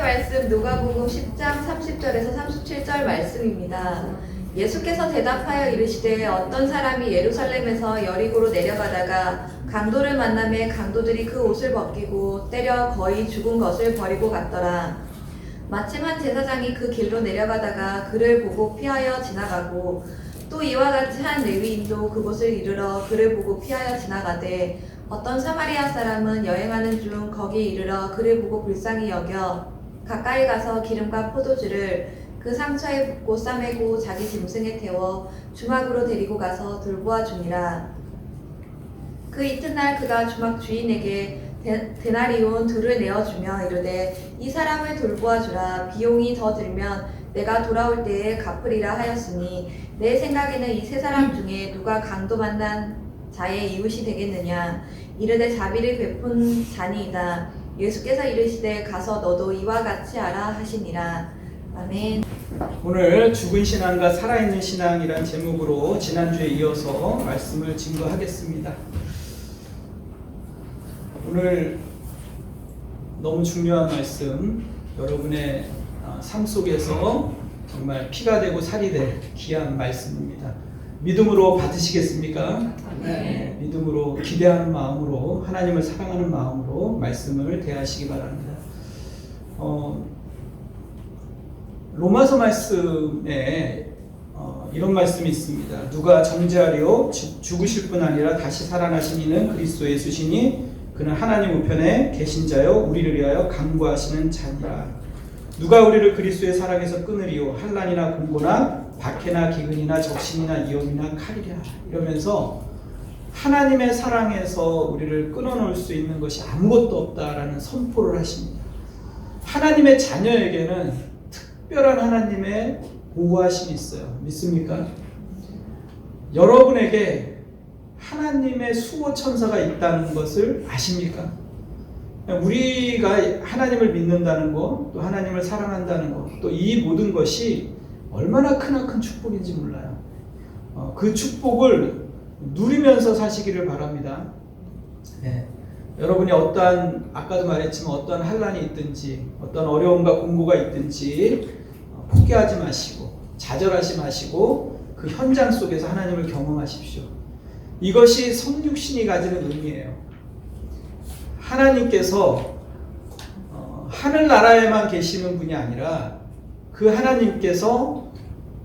말씀 누가복음 10장 30절에서 37절 말씀입니다. 예수께서 대답하여 이르시되 어떤 사람이 예루살렘에서 여리고로 내려가다가 강도를 만나매 강도들이 그 옷을 벗기고 때려 거의 죽은 것을 버리고 갔더라. 마침 한 제사장이 그 길로 내려가다가 그를 보고 피하여 지나가고 또 이와 같이 한 레위인도 그곳을 이르러 그를 보고 피하여 지나가되 어떤 사마리아 사람은 여행하는 중 거기 이르러 그를 보고 불쌍히 여겨 가까이 가서 기름과 포도주를 그 상처에 붓고 싸매고 자기 짐승에 태워 주막으로 데리고 가서 돌보아 주니라. 그 이튿날 그가 주막 주인에게 데나리온 둘을 내어주며 이르되 이 사람을 돌보아 주라. 비용이 더 들면 내가 돌아올 때에 갚으리라 하였으니 내 생각에는 이 세 사람 중에 누가 강도 만난 자의 이웃이 되겠느냐. 이르되 자비를 베푼 자니이다. 예수께서 이르시되 가서 너도 이와 같이 하라 하시니라. 아멘. 오늘 죽은 신앙과 살아있는 신앙이란 제목으로 지난주에 이어서 말씀을 증거하겠습니다. 오늘 너무 중요한 말씀, 여러분의 삶 속에서 정말 피가 되고 살이 될 귀한 말씀입니다. 믿음으로 받으시겠습니까? 네. 믿음으로 기대하는 마음으로 하나님을 사랑하는 마음으로 말씀을 대하시기 바랍니다. 로마서 말씀에 이런 말씀이 있습니다. 누가 정죄하리요 죽으실 뿐 아니라 다시 살아나신 이는 그리스도 예수시니 그는 하나님 우편에 계신 자요 우리를 위하여 간구하시는 자니라. 누가 우리를 그리스도의 사랑에서 끊으리요 환난이나 공고나 박해나 기근이나 적신이나 위험이나 칼이랴. 이러면서 하나님의 사랑에서 우리를 끊어놓을 수 있는 것이 아무것도 없다라는 선포를 하십니다. 하나님의 자녀에게는 특별한 하나님의 보호하심이 있어요. 믿습니까? 여러분에게 하나님의 수호 천사가 있다는 것을 아십니까? 우리가 하나님을 믿는다는 것, 또 하나님을 사랑한다는 것, 또 이 모든 것이 얼마나 크나큰 축복인지 몰라요. 그 축복을 누리면서 사시기를 바랍니다. 네. 여러분이 어떠한, 아까도 말했지만 어떠한 환난이 있든지 어떤 어려움과 공고가 있든지 포기하지 마시고 좌절하지 마시고 그 현장 속에서 하나님을 경험하십시오. 이것이 성육신이 가지는 의미예요. 하나님께서 하늘나라에만 계시는 분이 아니라 그 하나님께서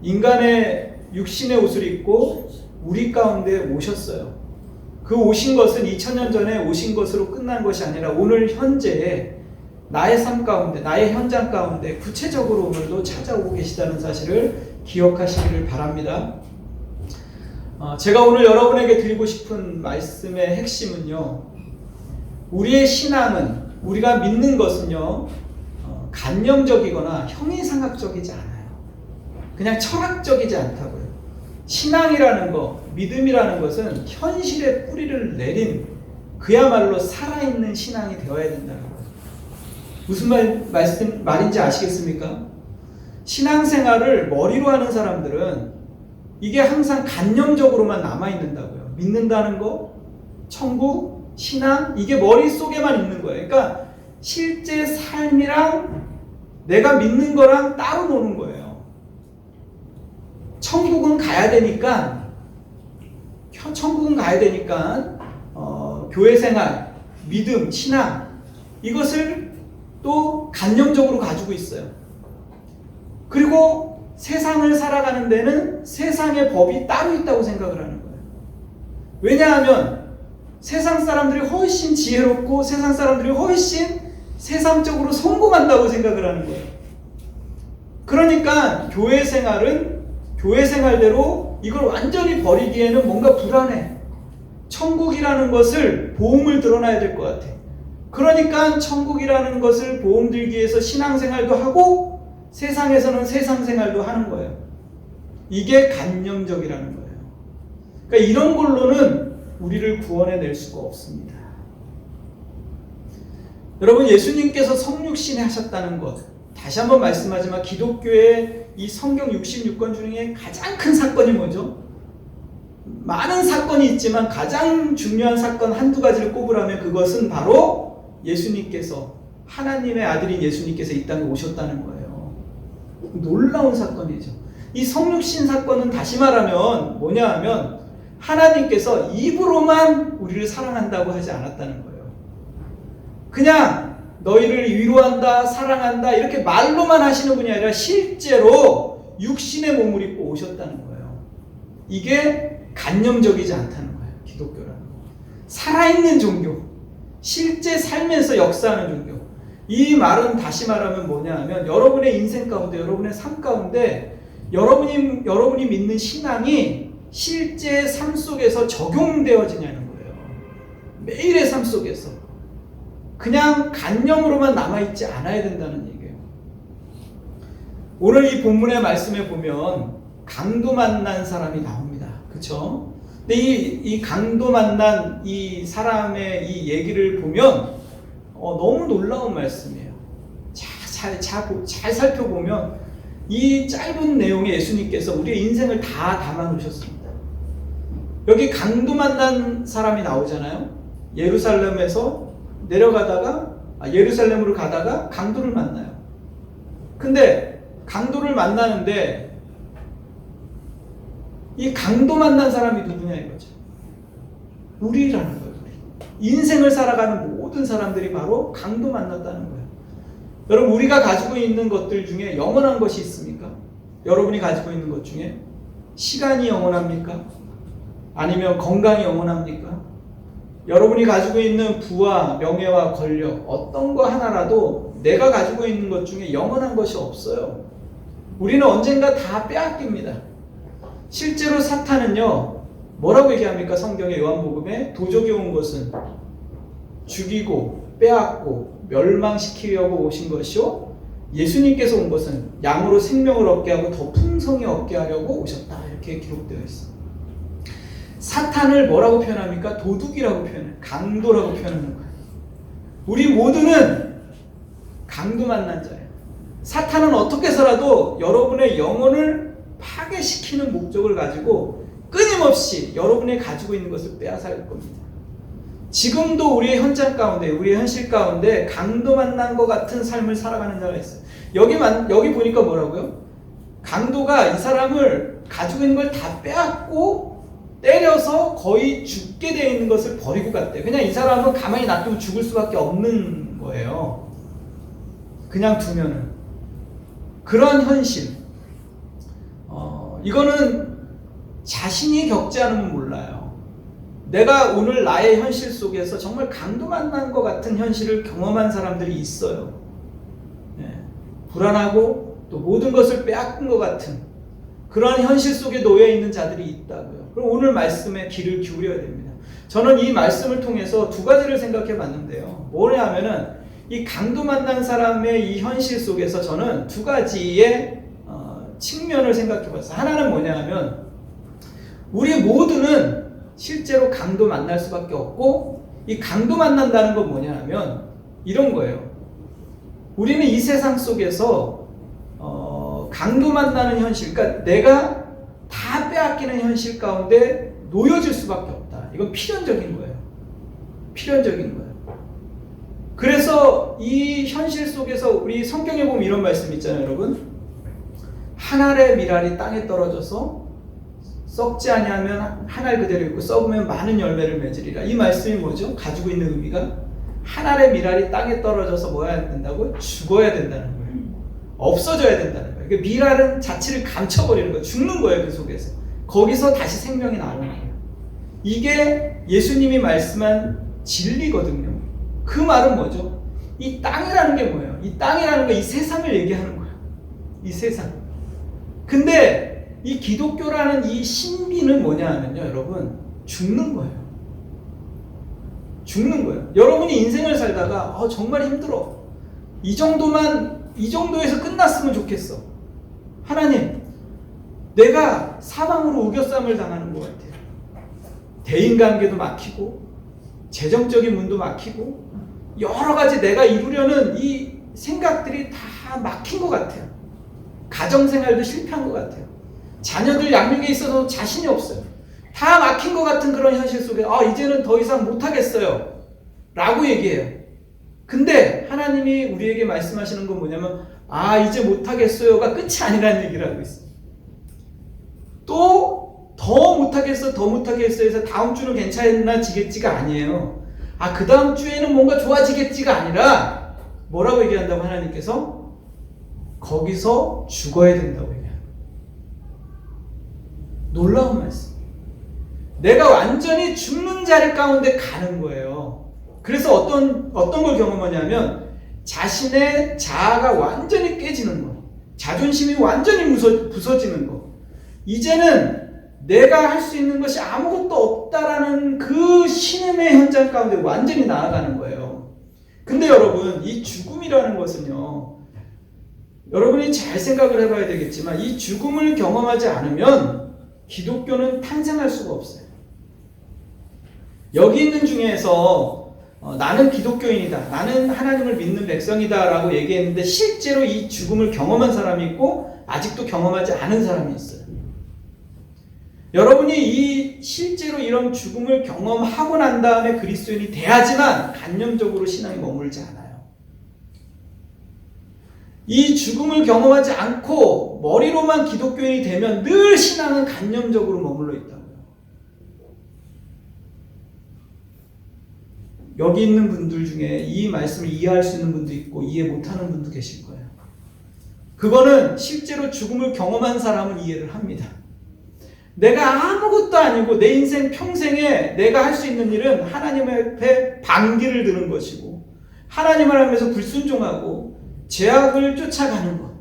인간의 육신의 옷을 입고 우리 가운데 오셨어요. 그 오신 것은 2000년 전에 오신 것으로 끝난 것이 아니라 오늘 현재에 나의 삶 가운데, 나의 현장 가운데 구체적으로 오늘도 찾아오고 계시다는 사실을 기억하시기를 바랍니다. 제가 오늘 여러분에게 드리고 싶은 말씀의 핵심은요, 우리의 신앙은, 우리가 믿는 것은요, 관념적이거나 형이상학적이지 않아요. 그냥 철학적이지 않다고요. 신앙이라는 것, 믿음이라는 것은 현실에 뿌리를 내린 그야말로 살아있는 신앙이 되어야 된다는 거예요. 무슨 말인지 아시겠습니까? 신앙생활을 머리로 하는 사람들은 이게 항상 관념적으로만 남아있는다고요. 믿는다는 거, 천국, 신앙, 이게 머릿속에만 있는 거예요. 그러니까 실제 삶이랑 내가 믿는 거랑 따로 노는 거예요. 천국은 가야 되니까 교회 생활, 믿음, 신앙 이것을 또 관념적으로 가지고 있어요. 그리고 세상을 살아가는 데는 세상의 법이 따로 있다고 생각을 하는 거예요. 왜냐하면 세상 사람들이 훨씬 지혜롭고 세상 사람들이 훨씬 세상적으로 성공한다고 생각을 하는 거예요. 그러니까 교회 생활은 교회 생활대로 이걸 완전히 버리기에는 뭔가 불안해. 천국이라는 것을 보험을 들어놔야 될 것 같아. 그러니까 천국이라는 것을 보험 들기 위해서 신앙생활도 하고 세상에서는 세상생활도 하는 거예요. 이게 관념적이라는 거예요. 그러니까 이런 걸로는 우리를 구원해낼 수가 없습니다. 여러분, 예수님께서 성육신을 하셨다는 것, 다시 한번 말씀하지만 기독교의 이 성경 66권 중에 가장 큰 사건이 뭐죠? 많은 사건이 있지만 가장 중요한 사건 한두 가지를 꼽으라면 그것은 바로 예수님께서 하나님의 아들인 예수님께서 이 땅에 오셨다는 거예요. 놀라운 사건이죠. 이 성육신 사건은 다시 말하면 뭐냐 하면 하나님께서 입으로만 우리를 사랑한다고 하지 않았다는 거예요. 그냥 너희를 위로한다, 사랑한다 이렇게 말로만 하시는 분이 아니라 실제로 육신의 몸을 입고 오셨다는 거예요. 이게 간념적이지 않다는 거예요. 기독교라는 거. 살아있는 종교, 실제 삶에서 역사하는 종교. 이 말은 다시 말하면 뭐냐 하면 여러분의 인생 가운데, 여러분의 삶 가운데 여러분이 믿는 신앙이 실제 삶 속에서 적용되어지냐는 거예요. 매일의 삶 속에서. 그냥 간념으로만 남아있지 않아야 된다는 얘기예요. 오늘 이 본문의 말씀에 보면 강도 만난 사람이 나옵니다. 그렇죠? 근데 이 강도 만난 이 사람의 이 얘기를 보면 너무 놀라운 말씀이에요. 잘 살펴보면 이 짧은 내용에 예수님께서 우리의 인생을 다 담아 놓으셨습니다. 여기 강도 만난 사람이 나오잖아요. 예루살렘에서 내려가다가 예루살렘으로 가다가 강도를 만나요. 근데 강도를 만나는데 이 강도 만난 사람이 누구냐 이거죠. 우리라는 거예요. 인생을 살아가는 모든 사람들이 바로 강도 만났다는 거예요. 여러분, 우리가 가지고 있는 것들 중에 영원한 것이 있습니까? 여러분이 가지고 있는 것 중에 시간이 영원합니까? 아니면 건강이 영원합니까? 여러분이 가지고 있는 부와 명예와 권력, 어떤 거 하나라도 내가 가지고 있는 것 중에 영원한 것이 없어요. 우리는 언젠가 다 빼앗깁니다. 실제로 사탄은요, 뭐라고 얘기합니까? 성경의 요한복음에 도적이 온 것은 죽이고 빼앗고 멸망시키려고 오신 것이요, 예수님께서 온 것은 양으로 생명을 얻게 하고 더 풍성히 얻게 하려고 오셨다. 이렇게 기록되어 있습니다. 사탄을 뭐라고 표현합니까? 도둑이라고 표현해요. 강도라고 표현하는 거예요. 우리 모두는 강도 만난 자예요. 사탄은 어떻게 해서라도 여러분의 영혼을 파괴시키는 목적을 가지고 끊임없이 여러분이 가지고 있는 것을 빼앗아갈 겁니다. 지금도 우리의 현장 가운데, 우리의 현실 가운데 강도 만난 것 같은 삶을 살아가는 자가 있어요. 여기 보니까 뭐라고요? 강도가 이 사람을 가지고 있는 걸 다 빼앗고 때려서 거의 죽게 되어 있는 것을 버리고 갔대요. 그냥 이 사람은 가만히 놔두면 죽을 수밖에 없는 거예요. 그냥 두면은. 그런 현실. 이거는 자신이 겪지 않으면 몰라요. 내가 오늘 나의 현실 속에서 정말 강도 만난 것 같은 현실을 경험한 사람들이 있어요. 불안하고 또 모든 것을 빼앗긴 것 같은 그런 현실 속에 놓여 있는 자들이 있다고요. 그럼 오늘 말씀에 귀를 기울여야 됩니다. 저는 이 말씀을 통해서 두 가지를 생각해 봤는데요. 뭐냐 하면은 이 강도 만난 사람의 이 현실 속에서 저는 두 가지의 측면을 생각해 봤어요. 하나는 뭐냐 하면 우리 모두는 실제로 강도 만날 수밖에 없고, 이 강도 만난다는 건 뭐냐 하면 이런 거예요. 우리는 이 세상 속에서 강도 만나는 현실, 그러니까 내가 다 빼앗기는 현실 가운데 놓여질 수밖에 없다. 이건 필연적인 거예요. 필연적인 거예요. 그래서 이 현실 속에서 우리 성경에 보면 이런 말씀 있잖아요, 여러분. 한 알의 밀알이 땅에 떨어져서 썩지 아니하면 한 알 그대로 있고 썩으면 많은 열매를 맺으리라. 이 말씀이 뭐죠? 가지고 있는 의미가 한 알의 밀알이 땅에 떨어져서 뭐 해야 된다고? 죽어야 된다는 거예요. 없어져야 된다는 거예요. 그러니까 밀알은 자취를 감춰버리는 거예요. 죽는 거예요, 그 속에서. 거기서 다시 생명이 나오는 거예요. 이게 예수님이 말씀한 진리거든요. 그 말은 뭐죠? 이 땅이라는 게 뭐예요? 이 땅이라는 거, 이 세상을 얘기하는 거예요. 이 세상. 근데 이 기독교라는 이 신비는 뭐냐 하면요, 여러분, 죽는 거예요. 죽는 거예요. 여러분이 인생을 살다가 정말 힘들어. 이 정도에서 끝났으면 좋겠어. 하나님, 내가 사방으로 우겨쌈을 당하는 것 같아요. 대인관계도 막히고 재정적인 문도 막히고 여러 가지 내가 이루려는 이 생각들이 다 막힌 것 같아요. 가정생활도 실패한 것 같아요. 자녀들 양육에 있어서 자신이 없어요. 다 막힌 것 같은 그런 현실 속에 이제는 더 이상 못하겠어요 라고 얘기해요. 근데 하나님이 우리에게 말씀하시는 건 뭐냐면 이제 못하겠어요가 끝이 아니라는 얘기를 하고 있어요. 또 더 못하겠어 해서 다음 주는 괜찮아지겠지가 아니에요. 그 다음 주에는 뭔가 좋아지겠지가 아니라 뭐라고 얘기한다고 하나님께서? 거기서 죽어야 된다고 얘기해요. 놀라운 말씀. 내가 완전히 죽는 자리 가운데 가는 거예요. 그래서 어떤 걸 경험하냐면 자신의 자아가 완전히 깨지는 거, 자존심이 완전히 부서지는 거. 이제는 내가 할 수 있는 것이 아무것도 없다라는 그 신음의 현장 가운데 완전히 나아가는 거예요. 근데 여러분, 이 죽음이라는 것은요, 여러분이 잘 생각을 해봐야 되겠지만 이 죽음을 경험하지 않으면 기독교는 탄생할 수가 없어요. 여기 있는 중에서 나는 기독교인이다, 나는 하나님을 믿는 백성이다 라고 얘기했는데 실제로 이 죽음을 경험한 사람이 있고 아직도 경험하지 않은 사람이 있어요. 여러분이 실제로 이런 죽음을 경험하고 난 다음에 그리스도인이 돼야지만 간념적으로 신앙이 머물지 않아요. 이 죽음을 경험하지 않고 머리로만 기독교인이 되면 늘 신앙은 간념적으로 머물러 있다고요. 여기 있는 분들 중에 이 말씀을 이해할 수 있는 분도 있고 이해 못하는 분도 계실 거예요. 그거는 실제로 죽음을 경험한 사람은 이해를 합니다. 내가 아무것도 아니고 내 인생 평생에 내가 할 수 있는 일은 하나님 앞에 반기를 드는 것이고 하나님을 하면서 불순종하고 죄악을 쫓아가는 것.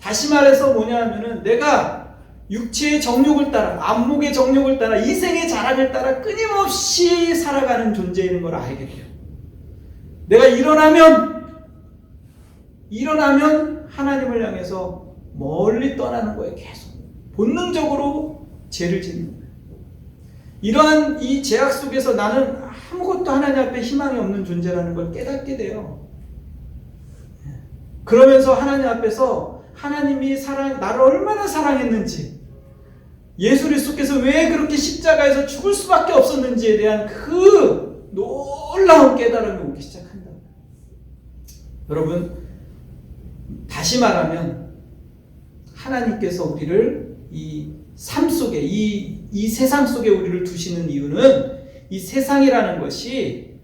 다시 말해서 뭐냐 하면은 내가 육체의 정욕을 따라, 안목의 정욕을 따라, 이생의 자랑을 따라 끊임없이 살아가는 존재인 걸 알게 돼요. 내가 일어나면 하나님을 향해서 멀리 떠나는 거예요. 계속 본능적으로 죄를 짓는 거예요. 이러한 이 죄악 속에서 나는 아무것도 하나님 앞에 희망이 없는 존재라는 걸 깨닫게 돼요. 그러면서 하나님 앞에서 하나님이 나를 얼마나 사랑했는지, 예수 그리스도께서 왜 그렇게 십자가에서 죽을 수밖에 없었는지에 대한 그 놀라운 깨달음이 오기 시작한다. 여러분, 다시 말하면 하나님께서 우리를 이 삶 속에, 이 세상 속에 우리를 두시는 이유는 이 세상이라는 것이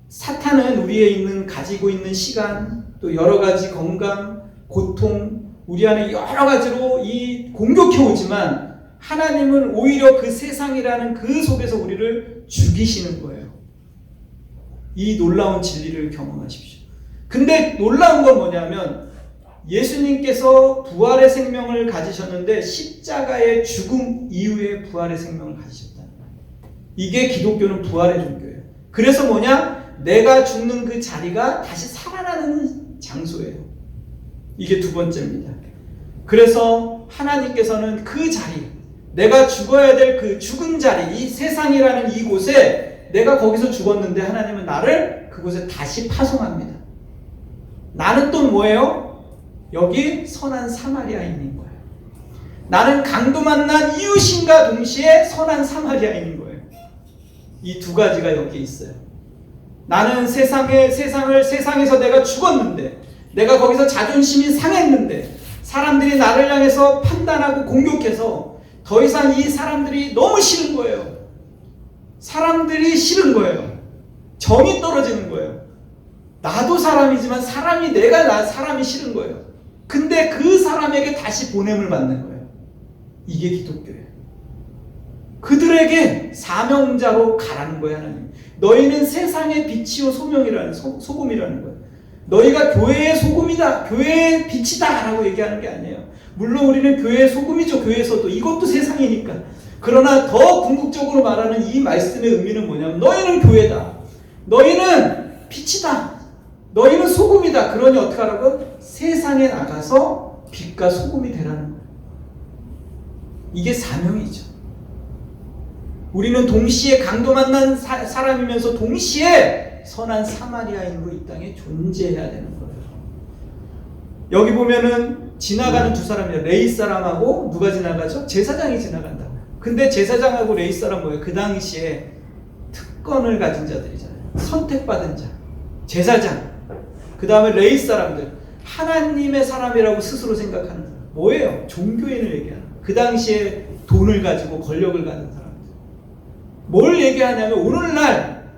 사탄은 우리의 가지고 있는 시간, 또 여러 가지 건강, 고통, 우리 안에 여러 가지로 공격해 오지만 하나님은 오히려 그 세상이라는 그 속에서 우리를 죽이시는 거예요. 이 놀라운 진리를 경험하십시오. 근데 놀라운 건 뭐냐면 예수님께서 부활의 생명을 가지셨는데 십자가의 죽음 이후에 부활의 생명을 가지셨다. 이게 기독교는 부활의 종교예요. 그래서 뭐냐? 내가 죽는 그 자리가 다시 살아나는 장소예요. 이게 두 번째입니다. 그래서 하나님께서는 그 자리, 내가 죽어야 될 그 죽은 자리, 이 세상이라는 이곳에 내가 거기서 죽었는데 하나님은 나를 그곳에 다시 파송합니다. 나는 또 뭐예요? 여기 선한 사마리아인인 거예요. 나는 강도 만난 이웃인과 동시에 선한 사마리아인인 거예요. 이 두 가지가 여기 있어요. 나는 세상에서 내가 죽었는데, 내가 거기서 자존심이 상했는데, 사람들이 나를 향해서 판단하고 공격해서 더 이상 이 사람들이 너무 싫은 거예요. 사람들이 싫은 거예요. 정이 떨어지는 거예요. 나도 사람이지만 사람이 싫은 거예요. 근데 그 사람에게 다시 보냄을 받는 거예요. 이게 기독교예요. 그들에게 사명자로 가라는 거예요, 하나님. 너희는 세상의 빛이요 소금이라는 거예요. 너희가 교회의 소금이다, 교회의 빛이다 라고 얘기하는 게 아니에요. 물론 우리는 교회의 소금이죠, 교회에서도. 이것도 세상이니까. 그러나 더 궁극적으로 말하는 이 말씀의 의미는 뭐냐면 너희는 교회다, 너희는 빛이다, 너희는 소금이다. 그러니 어떻게 하라고? 세상에 나가서 빛과 소금이 되라는 거예요. 이게 사명이죠. 우리는 동시에 강도 만난 사람이면서 동시에 선한 사마리아인으로 이 땅에 존재해야 되는 거예요. 여기 보면은 지나가는 두 사람이에요. 레위 사람하고 누가 지나가죠? 제사장이 지나간다. 근데 제사장하고 레위 사람 뭐예요? 그 당시에 특권을 가진 자들이잖아요. 선택받은 자. 제사장, 그 다음에 레위 사람들, 하나님의 사람이라고 스스로 생각하는 사람. 뭐예요? 종교인을 얘기하는 거예요. 그 당시에 돈을 가지고 권력을 가진 사람들. 뭘 얘기하냐면 오늘날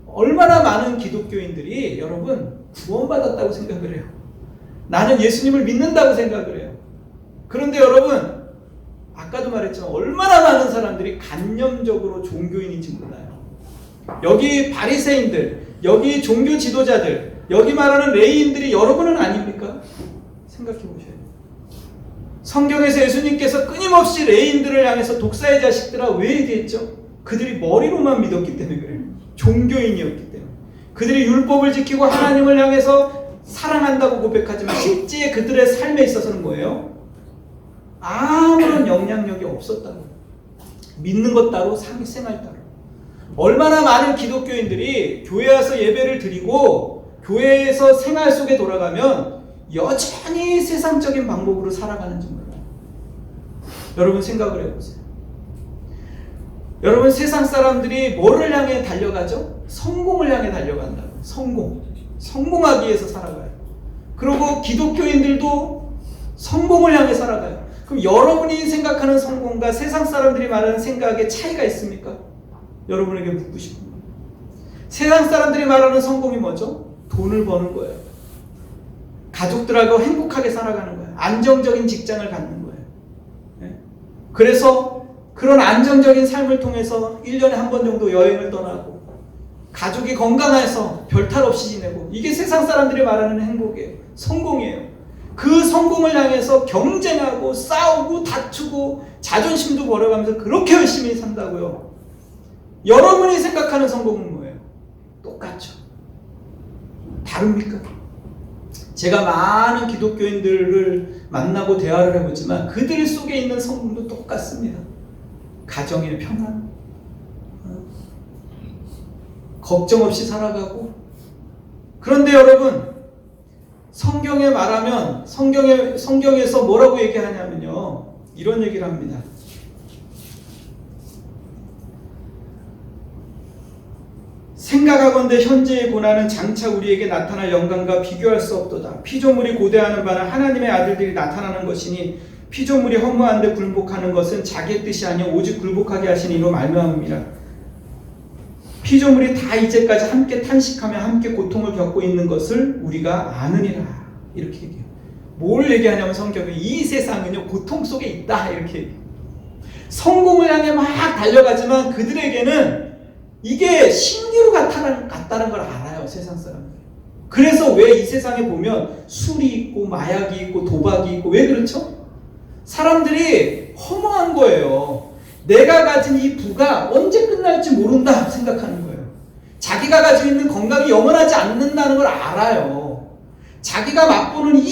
얼마나 많은 기독교인들이 여러분 구원받았다고 생각을 해요. 나는 예수님을 믿는다고 생각을 해요. 그런데 여러분 아까도 말했지만 얼마나 많은 사람들이 간념적으로 종교인인지 몰라요. 여기 바리새인들, 여기 종교 지도자들, 여기 말하는 레위인들이 여러분은 아닙니까? 생각해 보셔야 돼요. 성경에서 예수님께서 끊임없이 레위인들을 향해서 독사의 자식들아 왜 얘기했죠? 그들이 머리로만 믿었기 때문에 그래요. 종교인이었기 때문에. 그들이 율법을 지키고 하나님을 향해서 사랑한다고 고백하지만 실제 그들의 삶에 있어서는 뭐예요? 아무런 영향력이 없었다고. 믿는 것 따로 생활 따로. 얼마나 많은 기독교인들이 교회 와서 예배를 드리고 교회에서 생활 속에 돌아가면 여전히 세상적인 방법으로 살아가는지 몰라요. 여러분 생각을 해보세요. 여러분 세상 사람들이 뭐를 향해 달려가죠? 성공을 향해 달려간다고. 성공하기 위해서 살아가요. 그리고 기독교인들도 성공을 향해 살아가요. 그럼 여러분이 생각하는 성공과 세상 사람들이 말하는 생각에 차이가 있습니까? 여러분에게 묻고 싶은 거예요. 세상 사람들이 말하는 성공이 뭐죠? 돈을 버는 거예요. 가족들하고 행복하게 살아가는 거예요. 안정적인 직장을 갖는 거예요. 네? 그래서 그런 안정적인 삶을 통해서 1년에 한 번 정도 여행을 떠나고 가족이 건강해서 별탈 없이 지내고 이게 세상 사람들이 말하는 행복이에요. 성공이에요. 그 성공을 향해서 경쟁하고 싸우고 다투고 자존심도 버려가면서 그렇게 열심히 산다고요. 여러분이 생각하는 성공은 뭐예요? 똑같죠. 다릅니까? 제가 많은 기독교인들을 만나고 대화를 해보지만 그들 속에 있는 성공도 똑같습니다. 가정의 평안, 걱정 없이 살아가고. 그런데 여러분 성경에 말하면 성경에서 뭐라고 얘기하냐면요, 이런 얘기를 합니다. 생각하건대 현재의 고난은 장차 우리에게 나타날 영광과 비교할 수 없도다. 피조물이 고대하는 바는 하나님의 아들들이 나타나는 것이니 피조물이 허무한데 굴복하는 것은 자기의 뜻이 아니요 오직 굴복하게 하신 이로 말미암음이라. 피조물이 다 이제까지 함께 탄식하며 함께 고통을 겪고 있는 것을 우리가 아느니라. 이렇게 얘기해요. 뭘 얘기하냐면 성경은 이 세상은요 고통 속에 있다. 이렇게 얘기해요. 성공을 향해 막 달려가지만 그들에게는 이게 신기루 같다는 걸 알아요. 세상 사람들. 그래서 왜 이 세상에 보면 술이 있고 마약이 있고 도박이 있고 왜 그렇죠? 사람들이 허무한 거예요. 내가 가진 이 부가 언제 끝날지 모른다 생각하는 거예요. 자기가 가지고 있는 건강이 영원하지 않는다는 걸 알아요. 자기가 맛보는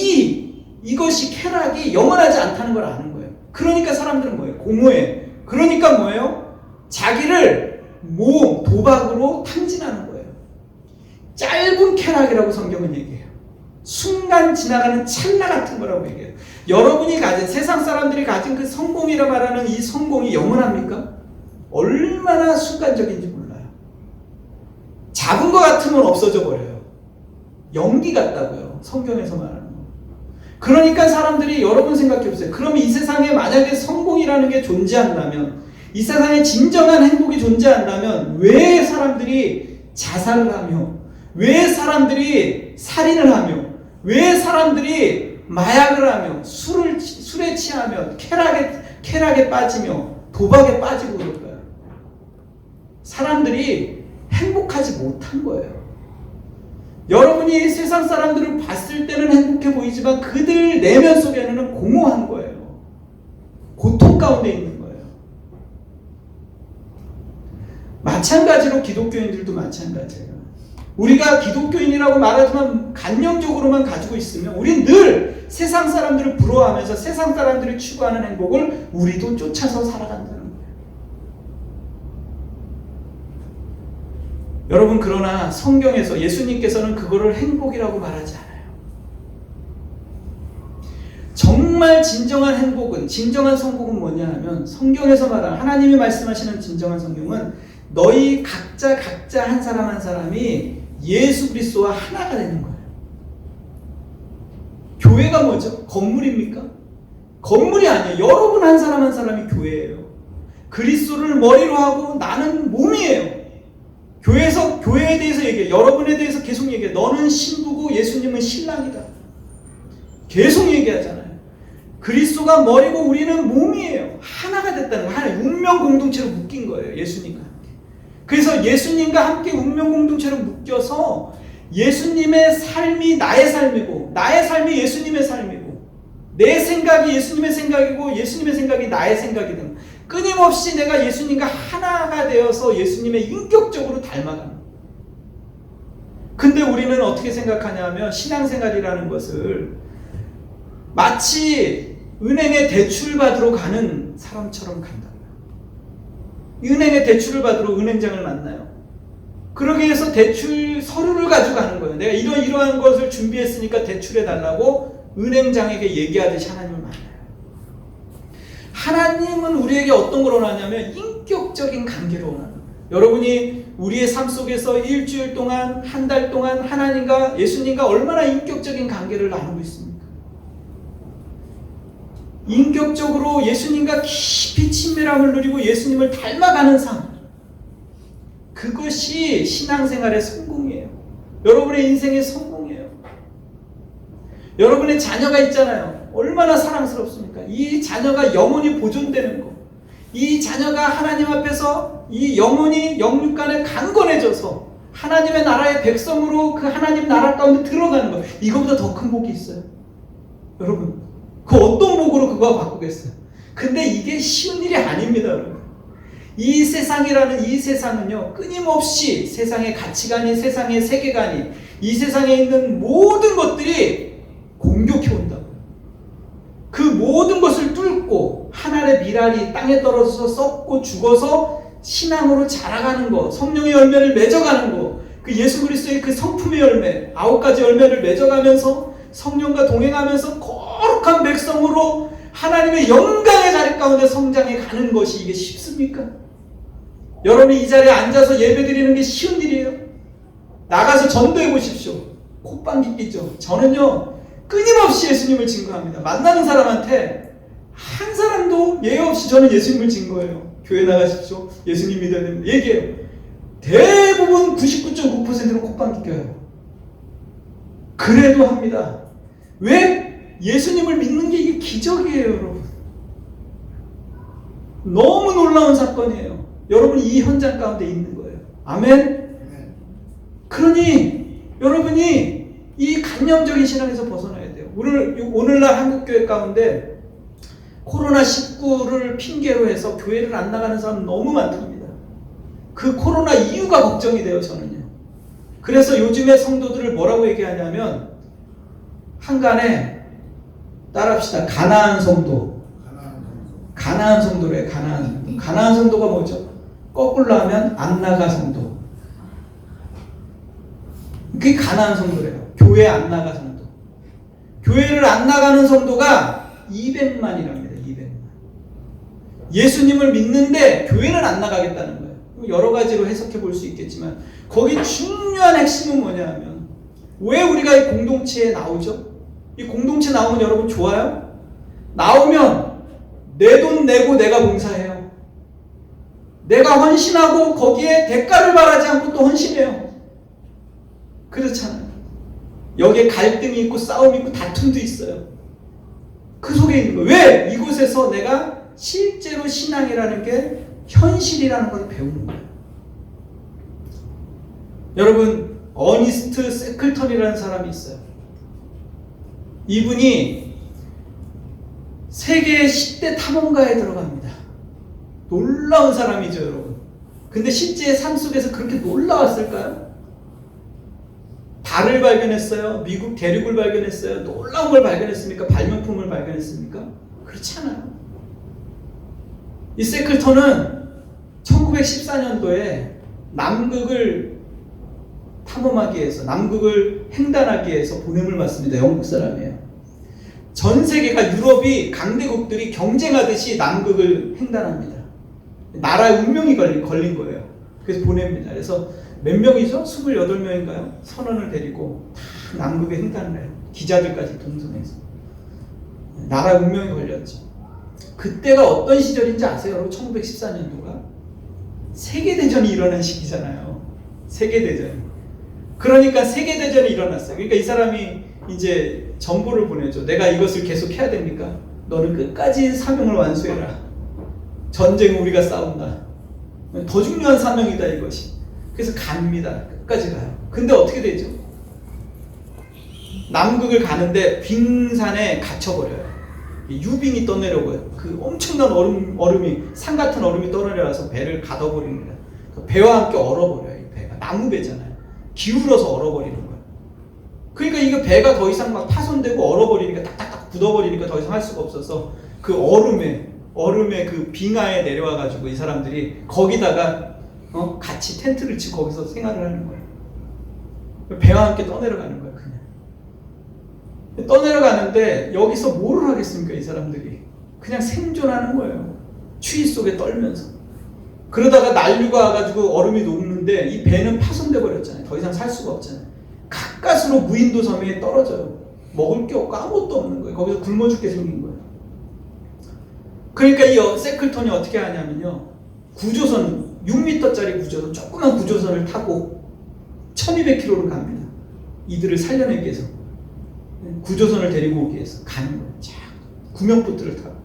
이것이 쾌락이 영원하지 않다는 걸 아는 거예요. 그러니까 사람들은 뭐예요? 공허해. 그러니까 뭐예요? 자기를 도박으로 탕진하는 거예요. 짧은 쾌락이라고 성경은 얘기해요. 순간 지나가는 찰나 같은 거라고 얘기해요. 여러분이 가진, 세상 사람들이 가진 그 성공이라 말하는 이 성공이 영원합니까? 얼마나 순간적인지 몰라요. 잡은 것 같으면 없어져 버려요. 연기 같다고요. 성경에서 말하는 거. 그러니까 사람들이, 여러분 생각해 보세요. 그럼 이 세상에 만약에 성공이라는 게 존재한다면, 이 세상에 진정한 행복이 존재한다면 왜 사람들이 자살을 하며, 왜 사람들이 살인을 하며, 왜 사람들이 마약을 하며 술에 취하며 쾌락에 빠지며 도박에 빠지고 그럴까요? 사람들이 행복하지 못한 거예요. 여러분이 세상 사람들을 봤을 때는 행복해 보이지만 그들 내면 속에는 공허한 거예요. 고통 가운데 있는 거예요. 마찬가지로 기독교인들도 마찬가지예요. 우리가 기독교인이라고 말하지만 간념적으로만 가지고 있으면 우린 늘 세상 사람들을 부러워하면서 세상 사람들이 추구하는 행복을 우리도 쫓아서 살아간다는 거예요. 여러분, 그러나 성경에서 예수님께서는 그거를 행복이라고 말하지 않아요. 정말 진정한 행복은, 진정한 성공은 뭐냐 하면 성경에서 말하는, 하나님이 말씀하시는 진정한 성공은 너희 각자 한 사람 한 사람이 예수 그리스도와 하나가 되는 거예요. 교회가 뭐죠? 건물입니까? 건물이 아니에요. 여러분 한 사람 한 사람이 교회예요. 그리스도를 머리로 하고 나는 몸이에요. 교회에서 교회에 대해서 얘기해. 여러분에 대해서 계속 얘기해. 너는 신부고 예수님은 신랑이다. 계속 얘기하잖아요. 그리스도가 머리고 우리는 몸이에요. 하나가 됐다는 거예요. 하나의 운명 공동체로 묶인 거예요. 예수님과 함께. 그래서 예수님과 함께 운명 공동체로 묶여서 예수님의 삶이 나의 삶이고 나의 삶이 예수님의 삶이고 내 생각이 예수님의 생각이고 예수님의 생각이 나의 생각이 된 거예요. 끊임없이 내가 예수님과 하나가 되어서 예수님의 인격적으로 닮아가는 거예요. 근데 우리는 어떻게 생각하냐면 신앙생활이라는 것을 마치 은행에 대출 받으러 가는 사람처럼 간다고요. 은행에 대출을 받으러 은행장을 만나요. 그러기 위해서 대출 서류를 가지고 가는 거예요. 내가 이러한 것을 준비했으니까 대출해 달라고 은행장에게 얘기하듯이 하나님을 만나요. 하나님은 우리에게 어떤 걸 원하냐면 인격적인 관계를 원하는 거예요. 여러분이 우리의 삶 속에서 일주일 동안, 한 달 동안 하나님과 예수님과 얼마나 인격적인 관계를 나누고 있습니까? 인격적으로 예수님과 깊이 친밀함을 누리고 예수님을 닮아가는 삶, 그것이 신앙생활의 성공이에요. 여러분의 인생의 성공이에요. 여러분의 자녀가 있잖아요. 얼마나 사랑스럽습니까? 이 자녀가 영원히 보존되는 거, 이 자녀가 하나님 앞에서 이 영혼이 영육간에 강건해져서 하나님의 나라의 백성으로 그 하나님 나라 가운데 들어가는 거, 이거보다 더 큰 복이 있어요. 여러분, 그 어떤 복으로 그거 바꾸겠어요? 근데 이게 쉬운 일이 아닙니다, 여러분. 이 세상이라는 이 세상은요, 끊임없이 세상의 가치관이, 세상의 세계관이, 이 세상에 있는 모든 것들이 공격해 온다고요. 그 모든 것을 뚫고 하늘의 미랄이 땅에 떨어져서 썩고 죽어서 신앙으로 자라가는 거, 성령의 열매를 맺어가는 거, 그 예수 그리스도의 그 성품의 열매, 9가지 열매를 맺어가면서 성령과 동행하면서 거룩한 백성으로 하나님의 영광의 자리 가운데 성장해 가는 것이 이게 쉽습니까? 여러분이 이 자리에 앉아서 예배 드리는 게 쉬운 일이에요? 나가서 전도해 보십시오. 콧방귀 끼죠. 저는요, 끊임없이 예수님을 증거합니다. 만나는 사람한테 한 사람도 예외 없이 저는 예수님을 증거해요. 교회 나가십시오. 예수님 믿어야 됩니다. 얘기해요. 대부분 99.9%는 콧방귀 껴요. 그래도 합니다. 왜? 예수님을 믿는 게 이게 기적이에요, 여러분. 너무 놀라운 사건이에요. 여러분이 이 현장 가운데 있는 거예요. 아멘? 그러니 여러분이 이 관념적인 신앙에서 벗어나야 돼요. 오늘날 한국교회 가운데 코로나19를 핑계로 해서 교회를 안 나가는 사람 너무 많답니다. 그 코로나 이유가 걱정이 돼요, 저는요. 그래서 요즘에 성도들을 뭐라고 얘기하냐면 한간에 따라합시다. 가나안 성도. 가나안 성도래. 가나안 성도. 가나안 성도가 뭐죠? 거꾸로 하면 안 나가 성도. 그게 가나안 성도래요. 교회 안 나가 성도. 교회를 안 나가는 성도가 200만이랍니다. 200만. 예수님을 믿는데 교회는 안 나가겠다는 거예요. 여러 가지로 해석해 볼 수 있겠지만 거기 중요한 핵심은 뭐냐 하면 왜 우리가 이 공동체에 나오죠? 이 공동체 나오면 여러분 좋아요? 나오면 내 돈 내고 내가 봉사해요. 내가 헌신하고 거기에 대가를 바라지 않고 또 헌신해요. 그렇잖아요. 여기에 갈등이 있고 싸움이 있고 다툼도 있어요. 그 속에 있는 거예요. 왜? 이곳에서 내가 실제로 신앙이라는 게 현실이라는 걸 배우는 거예요. 여러분, 어니스트 세클턴이라는 사람이 있어요. 이분이 세계 10대 탐험가에 들어갑니다. 놀라운 사람이죠, 여러분. 근데 실제 삶 속에서 그렇게 놀라웠을까요? 달을 발견했어요. 미국 대륙을 발견했어요. 놀라운 걸 발견했습니까? 발명품을 발견했습니까? 그렇지 않아요. 이 세클턴은 1914년도에 남극을 탐험하기 위해서, 남극을 횡단하기 위해서 보냄을 받습니다. 영국 사람이에요. 전 세계가, 유럽이, 강대국들이 경쟁하듯이 남극을 횡단합니다. 나라의 운명이 걸린 거예요. 그래서 보냅니다. 그래서 몇 명이죠? 28명인가요? 선원을 데리고 남극에 횡단을 해요. 기자들까지 동선해서. 나라 운명이 걸렸죠. 그때가 어떤 시절인지 아세요? 여러분 1914년도가 세계대전이 일어난 시기잖아요. 세계대전. 그러니까 세계대전이 일어났어요. 그러니까 이 사람이 이제 정보를 보내죠. 내가 이것을 계속 해야 됩니까? 너는 끝까지 사명을 완수해라. 전쟁은 우리가 싸운다. 더 중요한 사명이다 이것이. 그래서 갑니다. 끝까지 가요. 근데 어떻게 되죠? 남극을 가는데 빙산에 갇혀버려요. 유빙이 떠내려고요. 그 엄청난 얼음이 산 같은 얼음이 떠내려와서 배를 가둬버립니다. 그 배와 함께 얼어버려요. 이 배가 나무 배잖아요. 기울어서 얼어버리는 거예요. 그러니까 이거 배가 더 이상 막 파손되고 얼어버리니까 딱딱딱 굳어버리니까 더 이상 할 수가 없어서 그 얼음의 그 빙하에 내려와가지고 이 사람들이 거기다가 같이 텐트를 치고 거기서 생활을 하는 거예요. 배와 함께 떠내려가는 거예요. 그냥 떠내려가는데 여기서 뭐를 하겠습니까? 이 사람들이 그냥 생존하는 거예요. 추위 속에 떨면서. 그러다가 난류가 와가지고 얼음이 녹는데 이 배는 파손돼 버렸잖아요. 더 이상 살 수가 없잖아요. 가까스로 무인도 섬에 떨어져요. 먹을 게 없고 아무것도 없는 거예요. 거기서 굶어 죽게 생긴 거예요. 그러니까 이 세클톤이 어떻게 하냐면요. 구조선 6m짜리 구조선, 조그만 구조선을 타고 1200km를 갑니다. 이들을 살려내기 위해서. 구조선을 데리고 오기 위해서 가는 거예요. 자, 구명보트를 타고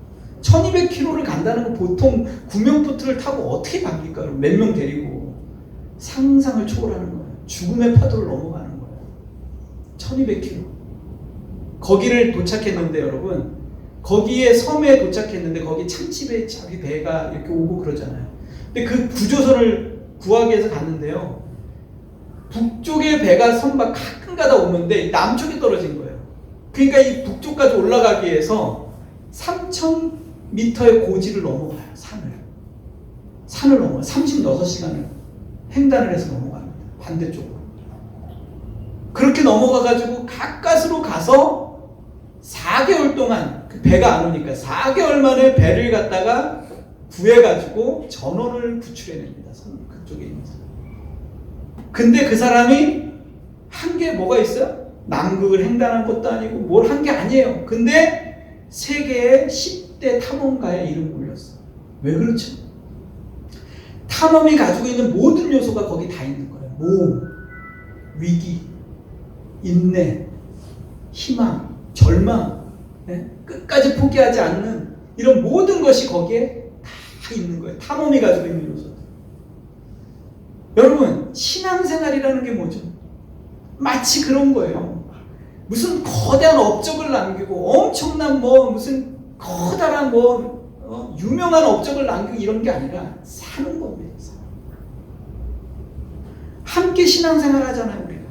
1200km를 간다는 건 보통 구명보트를 타고 어떻게 갑니까? 몇 명 데리고 상상을 초월하는 거예요. 죽음의 파도를 넘어가는 거예요. 1200km. 거기를 도착했는데 여러분, 거기에 섬에 도착했는데 거기 참치배 자기 배가 이렇게 오고 그러잖아요. 근데 그 구조선을 구하기 위해서 갔는데요. 북쪽에 배가 선박 가끔가다 오는데 남쪽에 떨어진 거예요. 그러니까 이 북쪽까지 올라가기 위해서 3000m의 고지를 넘어가요. 산을 넘어요. 36시간을 횡단을 해서 넘어갑니다. 반대쪽으로. 그렇게 넘어가가지고 가까스로 가서 4개월 동안 그 배가 안 오니까 4개월 만에 배를 갖다가 구해가지고 전원을 구출해냅니다. 그쪽에 있는 사람. 근데 그 사람이 한 게 뭐가 있어요? 남극을 횡단한 것도 아니고 뭘 한 게 아니에요. 근데 세계의 10대 탐험가의 이름 올렸어요. 왜 그렇죠? 탐험이 가지고 있는 모든 요소가 거기 다 있는 거예요. 모험, 위기, 인내, 희망, 절망, 끝까지 포기하지 않는 이런 모든 것이 거기에 다 있는 거예요. 탐험이 가지고 있는 요소들. 여러분, 신앙생활이라는 게 뭐죠? 마치 그런 거예요. 무슨 거대한 업적을 남기고 엄청난 무슨 커다란 유명한 업적을 남기고 이런 게 아니라 사는 겁니다. 함께 신앙생활 하잖아요. 우리가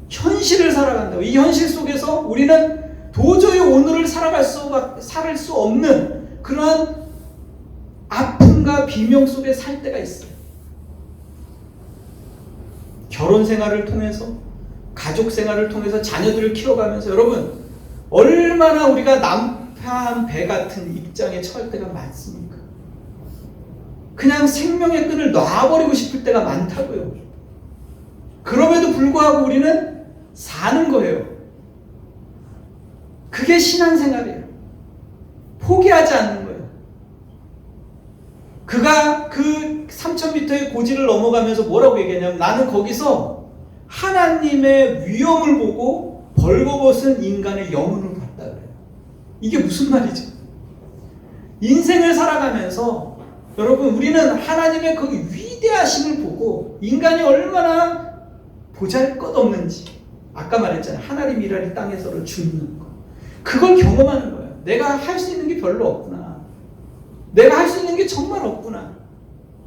현실을 살아간다고. 이 현실 속에서 우리는 도저히 오늘을 살아갈 수 없는 그러한 아픔과 비명 속에 살 때가 있어요. 결혼 생활을 통해서, 가족 생활을 통해서 자녀들을 키워가면서 여러분 얼마나 우리가 남편 배 같은 입장에 처할 때가 많습니까? 그냥 생명의 끈을 놔버리고 싶을 때가 많다고요. 그럼에도 불구하고 우리는 사는 거예요. 그게 신앙생활이에요. 포기하지 않는 거예요. 그가 그 3000m의 고지를 넘어가면서 뭐라고 얘기하냐면 나는 거기서 하나님의 위엄을 보고 벌거벗은 인간의 영혼을 봤다 그래요. 이게 무슨 말이죠? 인생을 살아가면서 여러분 우리는 하나님의 그 위대하심을 보고 인간이 얼마나 보잘것없는지 아까 말했잖아요. 하나님 일하리 땅에서를 죽는 거. 그걸 경험하는 거예요. 내가 할 수 있는 게 별로 없구나. 내가 할 수 있는 게 정말 없구나.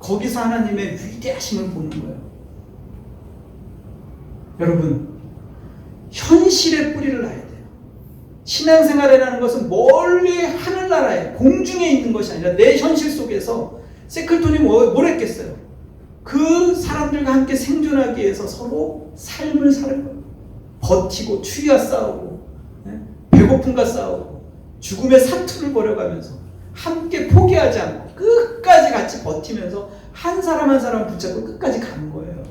거기서 하나님의 위대하심을 보는 거예요. 여러분, 현실의 뿌리를 놔야 돼요. 신앙생활이라는 것은 멀리 하늘나라에 공중에 있는 것이 아니라 내 현실 속에서 세클톤이 뭘 했겠어요? 그 사람들과 함께 생존하기 위해서 서로 삶을 사는 거예요. 버티고 추위와 싸우고 배고픔과 싸우고 죽음의 사투를 벌여가면서 함께 포기하지 않고 끝까지 같이 버티면서 한 사람 한 사람 붙잡고 끝까지 가는 거예요.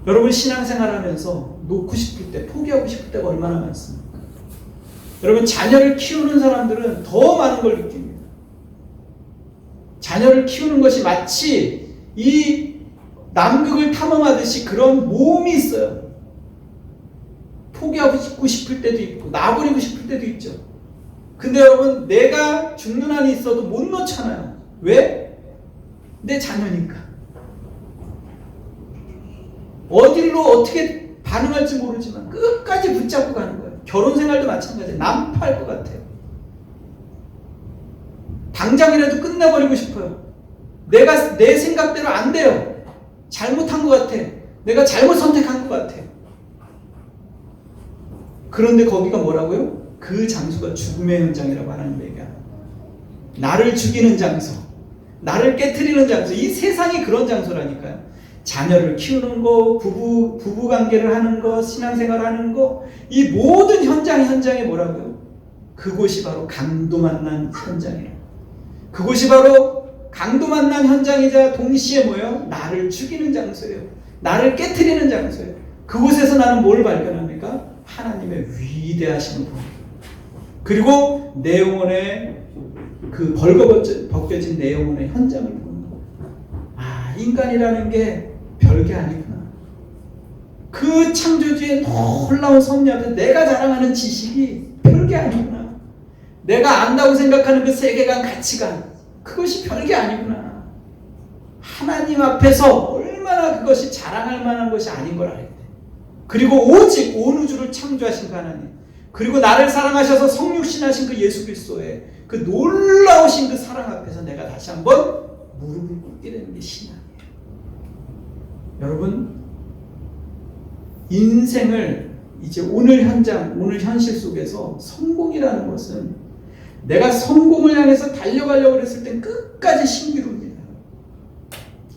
여러분 신앙생활하면서 놓고 싶을 때, 포기하고 싶을 때가 얼마나 많습니까? 여러분 자녀를 키우는 사람들은 더 많은 걸 느낍니다. 자녀를 키우는 것이 마치 이 남극을 탐험하듯이 그런 모험이 있어요. 포기하고 싶을 때도 있고 놔버리고 싶을 때도 있죠. 근데 여러분 내가 죽는 한이 있어도 못 놓잖아요. 왜? 내 자녀니까. 어디로 어떻게 반응할지 모르지만 끝까지 붙잡고 가는 거예요. 결혼 생활도 마찬가지예요. 난파할 것 같아요. 당장이라도 끝내버리고 싶어요. 내가 내 생각대로 안 돼요. 잘못한 것 같아. 내가 잘못 선택한 것 같아. 그런데 거기가 뭐라고요? 그 장소가 죽음의 현장이라고 하나님 얘기합니다. 나를 죽이는 장소, 나를 깨트리는 장소, 이 세상이 그런 장소라니까요. 자녀를 키우는 거, 부부 관계를 하는 거, 신앙생활 하는 거, 이 모든 현장이 뭐라고요? 그곳이 바로 강도 만난 현장이에요. 그곳이 바로 강도 만난 현장이자 동시에 뭐예요? 나를 죽이는 장소예요. 나를 깨트리는 장소예요. 그곳에서 나는 뭘 발견합니까? 하나님의 위대하심을 봅니다. 그리고 내 영혼의 그 벌거벗겨진 내 영혼의 현장을 보는 거예요. 아, 인간이라는 게 별게 아니구나. 그 창조주의 놀라운 섭리 앞에 내가 자랑하는 지식이 별게 아니구나. 내가 안다고 생각하는 그 세계관, 가치관, 그것이 별게 아니구나. 하나님 앞에서 얼마나 그것이 자랑할 만한 것이 아닌 걸 알겠대. 그리고 오직 온 우주를 창조하신 그 하나님, 그리고 나를 사랑하셔서 성육신하신 그 예수 그리스도의 그 놀라우신 그 사랑 앞에서 내가 다시 한번 무릎을 꿇게 되는 게 신앙이에요. 여러분, 인생을 이제 오늘 현장, 오늘 현실 속에서 성공이라는 것은 내가 성공을 향해서 달려가려고 했을 땐 끝까지 신기루입니다.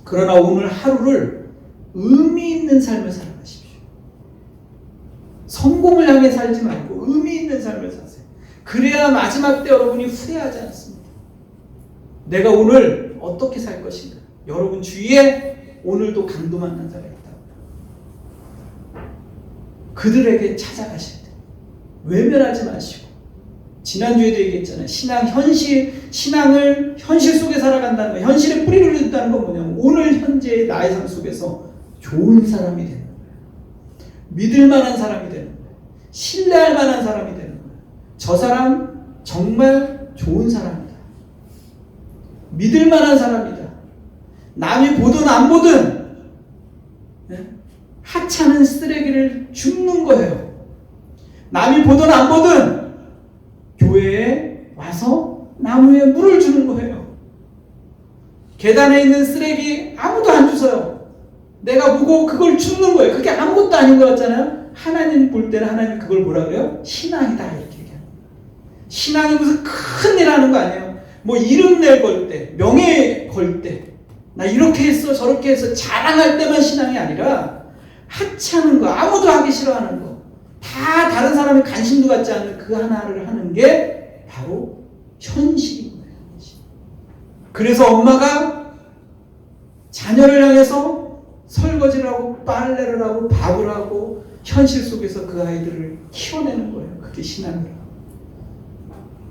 그러나 오늘 하루를 의미 있는 삶을 살아가십시오. 성공을 향해 살지 말고 의미 있는 삶을 사세요. 그래야 마지막 때 여러분이 후회하지 않습니다. 내가 오늘 어떻게 살 것인가? 여러분 주위에 오늘도 강도 만난 자가 있다. 그들에게 찾아가실 때 외면하지 마시고, 지난주에도 얘기했잖아요. 신앙을 현실 속에 살아간다는 거, 현실에 뿌리를 둔다는 건 뭐냐면 오늘 현재의 나의 삶 속에서 좋은 사람이 되는 거예요. 믿을 만한 사람이 되는 거예요. 신뢰할 만한 사람이 되는 거예요. 저 사람 정말 좋은 사람이다. 믿을 만한 사람이다. 남이 보든 안 보든 하찮은 쓰레기를 줍는 거예요. 남이 보든 안 보든 교회에 와서 나무에 물을 주는 거예요. 계단에 있는 쓰레기 아무도 안 주세요. 내가 보고 그걸 줍는 거예요. 그게 아무것도 아닌 것 같잖아요. 하나님 볼 때는 하나님 그걸 뭐라 그래요? 신앙이다 이렇게 얘기합니다. 신앙이 무슨 큰일 하는 거 아니에요. 뭐 이름낼 걸 때, 명예 걸 때, 나 이렇게 했어 저렇게 했어 자랑할 때만 신앙이 아니라 하찮은 거, 아무도 하기 싫어하는 거, 다 다른 사람이 관심도 갖지 않는 그 하나를 하는 게 바로 현실인 거예요. 그래서 엄마가 자녀를 향해서 설거지를 하고 빨래를 하고 밥을 하고 현실 속에서 그 아이들을 키워내는 거예요. 그게 신앙이에요.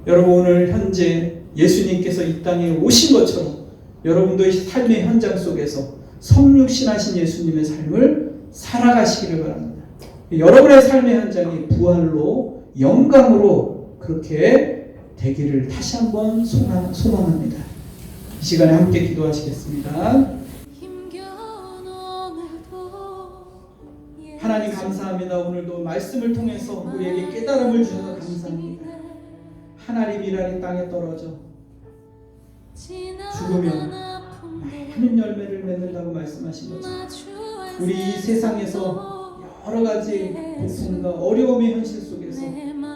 여러분 오늘 현재 예수님께서 이 땅에 오신 것처럼 여러분도 이 삶의 현장 속에서 성육신하신 예수님의 삶을 살아가시기를 바랍니다. 여러분의 삶의 현장이 부활로 영광으로 그렇게 되기를 다시 한번 소망합니다. 이 시간에 함께 기도하시겠습니다. 하나님 감사합니다. 오늘도 말씀을 통해서 우리에게 깨달음을 주셔서 감사합니다. 하나님이라는 땅에 떨어져 죽으면 많은 열매를 맺는다고 말씀하신 것처럼 우리 이 세상에서 여러 가지 고통과 어려움의 현실 속에서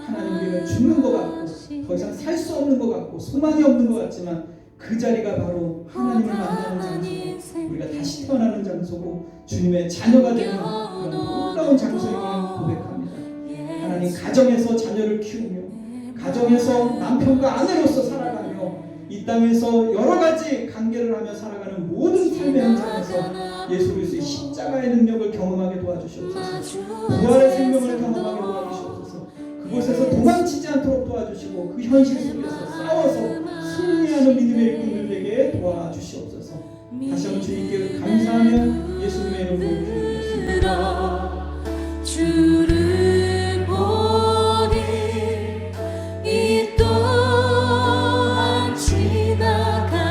하나님 우리가 죽는 것 같고 더 이상 살 수 없는 것 같고 소망이 없는 것 같지만 그 자리가 바로 하나님을 만나는 장소고 우리가 다시 태어나는 장소고 주님의 자녀가 되는 그런 놀라운 장소임을 고백합니다. 하나님 가정에서 자녀를 키우며 가정에서 남편과 아내로서 살아가며 이 땅에서 여러 가지 관계를 하며 살아가는 모든 삶의 현장에서 예수 그리스도의 십자가의 능력을 경험하게 도와주시옵소서. 부활의 생명을 경험하게 도와주시옵소서. 그곳에서 도망치지 않도록 도와주시고 그 현실 속에서 싸워서 승리하는 믿음의 일꾼들 되게 도와주시옵소서. 다시 한번 주님께 감사하며 예수님의 이름으로 기도드렸습니다. 주를 보니 이 또한 지나가리라.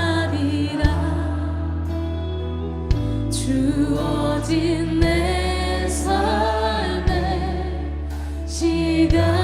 주어진 내 삶의 시간